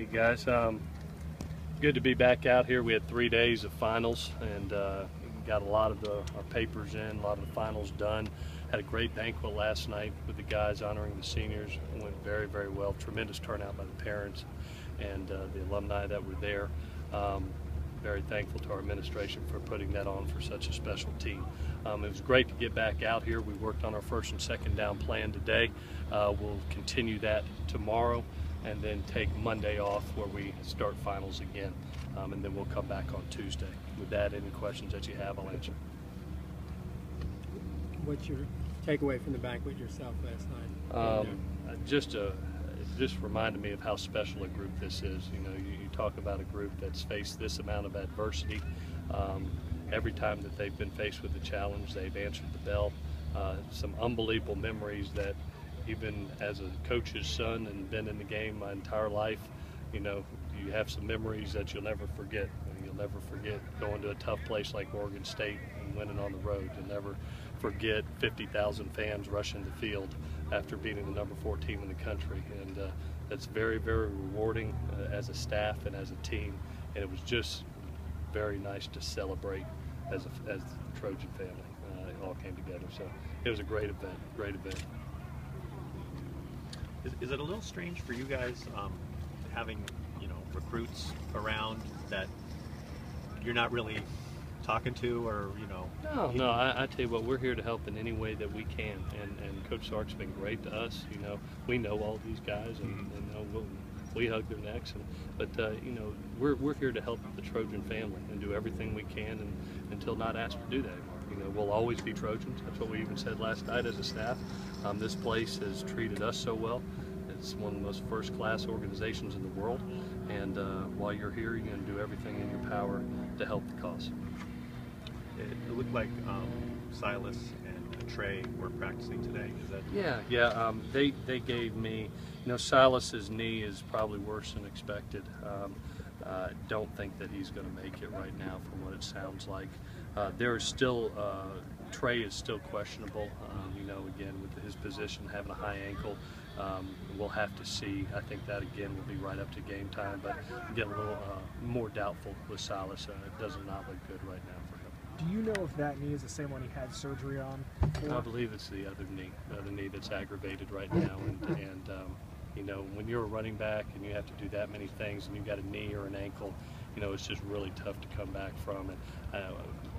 Hey guys, good to be back out here. We had 3 days of finals and got a lot of our papers in, a lot of the finals done. Had a great banquet last night with the guys honoring the seniors. It went very, very well. Tremendous turnout by the parents and the alumni that were there. Very thankful to our administration for putting that on for such a special team. It was great to get back out here. We worked on our first and second down plan today. We'll continue that tomorrow and then take Monday off where we start finals again. And then we'll come back on Tuesday. With that, any questions that you have, I'll answer. What's your takeaway from the banquet yourself last night? Just reminded me of how special a group this is. You know, you talk about a group that's faced this amount of adversity. Every time that they've been faced with a challenge, they've answered the bell. Some unbelievable memories that even as a coach's son and been in the game my entire life, you know, you have some memories that you'll never forget. You'll never forget going to a tough place like Oregon State and winning on the road. You'll never forget 50,000 fans rushing the field after beating the number 4 team in the country. And that's very, very rewarding as a staff and as a team. And it was just very nice to celebrate as the Trojan family. It all came together. So it was a great event, great event. Is it a little strange for you guys having, you know, recruits around that you're not really talking to, or, you know? No, I tell you what, we're here to help in any way that we can, and Coach Sark's been great to us. You know, we know all these guys, and we hug their necks, but you know, we're here to help the Trojan family and do everything we can, and until not asked to do that anymore. You know, we'll always be Trojans. That's what we even said last night as a staff. This place has treated us so well. It's one of the most first-class organizations in the world, and while you're here, you're going to do everything in your power to help the cause. It looked like Silas and Trey were practicing today. Is that? Yeah. They gave me, you know, Silas's knee is probably worse than expected. Don't think that he's going to make it right now from what it sounds like. There is still, Trey is still questionable, you know, again, with his position, having a high ankle. We'll have to see. I think that, again, will be right up to game time, but get a little more doubtful with Silas. It does not look good right now for him. Do you know if that knee is the same one he had surgery on before? I believe it's the other knee that's aggravated right now, and you know, when you're a running back and you have to do that many things and you've got a knee or an ankle, you know, it's just really tough to come back from, and I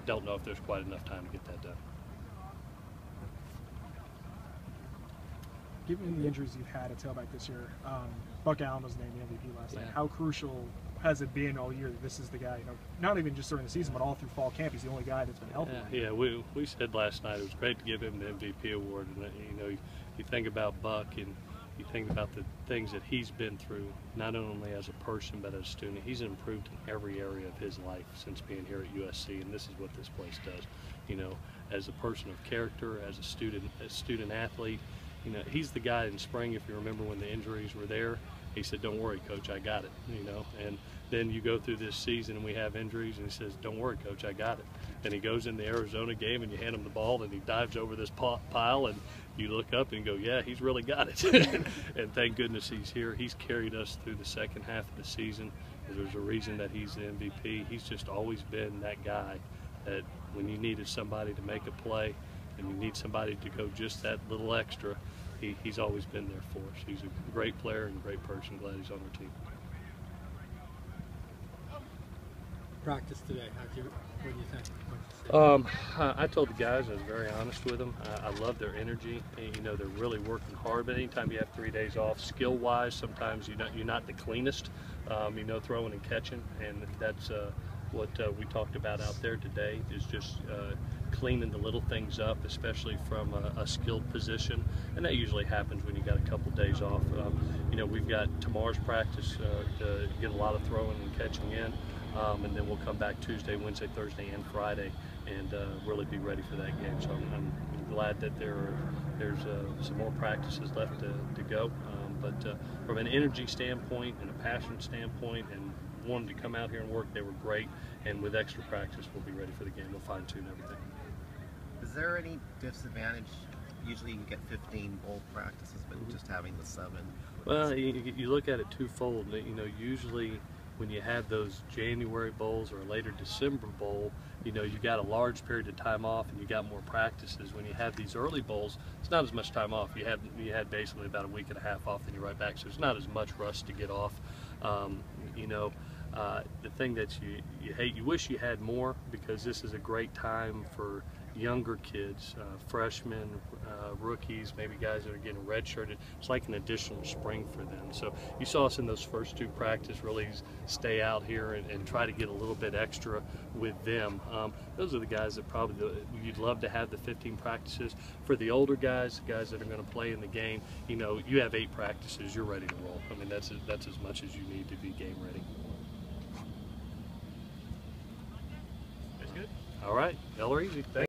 don't know if there's quite enough time to get that done. Given the injuries you've had at tailback this year, Buck Allen was named the MVP last night. Yeah. How crucial has it been all year that this is the guy, you know, not even just during the season, but all through fall camp, he's the only guy that's been healthy? Yeah, we said last night it was great to give him the MVP award, and you know, you think about Buck and you think about the things that he's been through, not only as a person but as a student. He's improved in every area of his life since being here at USC, and this is what this place does. You know, as a person of character, as a student athlete, you know, he's the guy in spring, if you remember when the injuries were there, he said, "Don't worry, Coach, I got it," you know, and then you go through this season and we have injuries and he says, "Don't worry, Coach, I got it." And he goes in the Arizona game and you hand him the ball and he dives over this pile and you look up and go, "Yeah, he's really got it." And thank goodness he's here. He's carried us through the second half of the season. There's a reason that he's the MVP. He's just always been that guy that when you needed somebody to make a play and you need somebody to go just that little extra, he's always been there for us. He's a great player and a great person. Glad he's on our team. Practice today, what do you think? I told the guys, I was very honest with them. I love their energy. And, you know, they're really working hard. But anytime you have 3 days off, skill-wise, sometimes you're not the cleanest. You know, throwing and catching, and that's what we talked about out there today. Is just cleaning the little things up, especially from a skilled position, and that usually happens when you got a couple days off. You know, we've got tomorrow's practice to get a lot of throwing and catching in. And then we'll come back Tuesday, Wednesday, Thursday, and Friday, and really be ready for that game. So I'm glad that there's some more practices left to go. But from an energy standpoint and a passion standpoint, and wanting to come out here and work, they were great. And with extra practice, we'll be ready for the game. We'll fine-tune everything. Is there any disadvantage? Usually you get 15 bowl practices, but just having the 7 Well, you look at it twofold. You know, usually when you have those January bowls or a later December bowl, you know, you got a large period of time off and you got more practices. When you have these early bowls, it's not as much time off. You had basically about a week and a half off, and you're right back. So there's not as much rust to get off. You know, the thing that you hate, you wish you had more, because this is a great time for younger kids, freshmen, rookies, maybe guys that are getting redshirted. It's like an additional spring for them. So you saw us in those first two practices really stay out here and try to get a little bit extra with them. Those are the guys that probably you'd love to have the 15 practices. For the older guys, the guys that are going to play in the game, you know, you have 8 practices, you're ready to roll. I mean, that's as much as you need to be game ready. That's good. All right, L or easy. Thanks.